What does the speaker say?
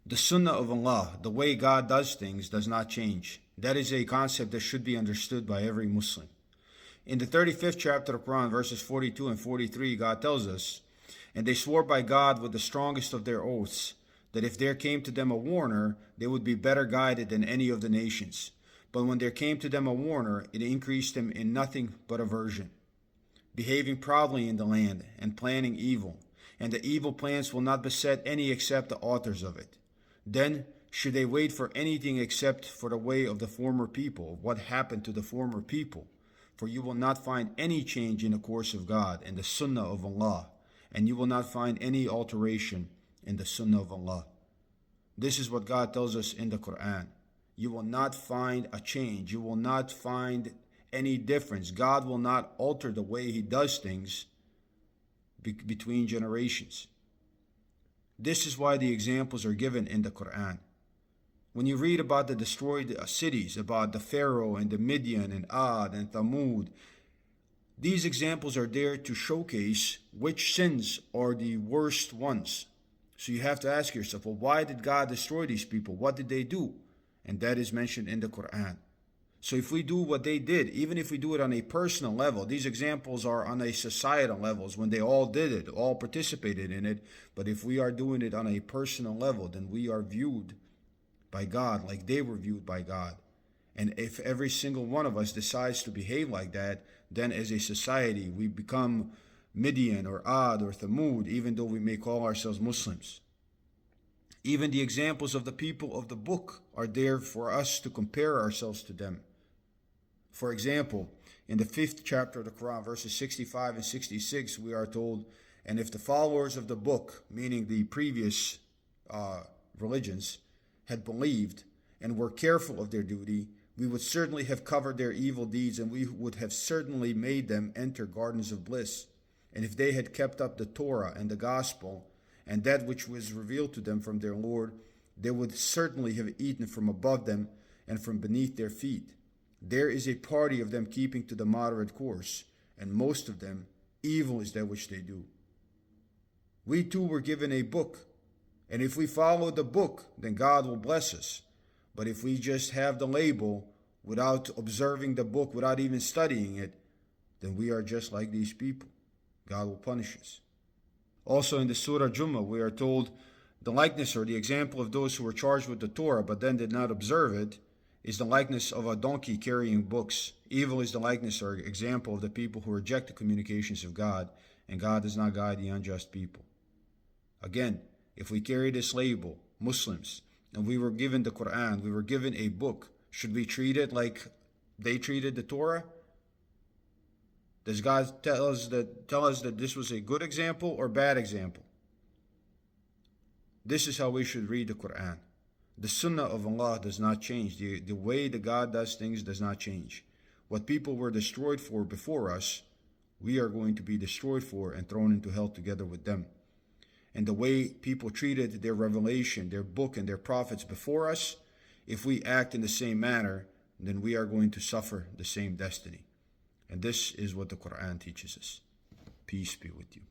The Sunnah of Allah, the way God does things, does not change. That is a concept that should be understood by every Muslim. In the 35th chapter of the Quran, verses 42 and 43, God tells us, "And they swore by God with the strongest of their oaths, that if there came to them a warner, they would be better guided than any of the nations. But when there came to them a warner, it increased them in nothing but aversion, behaving proudly in the land and planning evil. And the evil plans will not beset any except the authors of it. Then should they wait for anything except for the way of the former people, what happened to the former people? For you will not find any change in the course of God and the Sunnah of Allah, and you will not find any alteration in the Sunnah of Allah." This is what God tells us in the Quran. You will not find a change. You will not find any difference. God will not alter the way He does things between generations. This is why the examples are given in the Quran. When you read about the destroyed cities, about the Pharaoh and the Midian and Ad and Thamud, these examples are there to showcase which sins are the worst ones. So you have to ask yourself, well, why did God destroy these people? What did they do? And that is mentioned in the Quran. So if we do what they did, even if we do it on a personal level, these examples are on a societal levels when they all did it, all participated in it. But if we are doing it on a personal level, then we are viewed by God like they were viewed by God. And if every single one of us decides to behave like that, then as a society we become Midian or Ad or Thamud, even though we may call ourselves Muslims. Even the examples of the people of the book are there for us to compare ourselves to them. For example, in the 5th chapter of the Quran, verses 65 and 66, we are told, "And if the followers of the book," meaning the previous religions, "had believed and were careful of their duty, we would certainly have covered their evil deeds, and we would have certainly made them enter gardens of bliss. And if they had kept up the Torah and the gospel, and that which was revealed to them from their Lord, they would certainly have eaten from above them and from beneath their feet. There is a party of them keeping to the moderate course, and most of them, evil is that which they do." We too were given a book, and if we follow the book, then God will bless us. But if we just have the label without observing the book, without even studying it, then we are just like these people. God will punish us. Also in the Surah Jummah, we are told the likeness or the example of those who were charged with the Torah but then did not observe it is the likeness of a donkey carrying books. Evil is the likeness or example of the people who reject the communications of God, and God does not guide the unjust people. Again, if we carry this label, Muslims, and we were given the Quran, we were given a book, should we treat it like they treated the Torah? Does God tell us that this was a good example or bad example? This is how we should read the Quran. The Sunnah of Allah does not change. The way that God does things does not change. What people were destroyed for before us, we are going to be destroyed for and thrown into hell together with them. And the way people treated their revelation, their book, and their prophets before us, if we act in the same manner, then we are going to suffer the same destiny. And this is what the Quran teaches us. Peace be with you.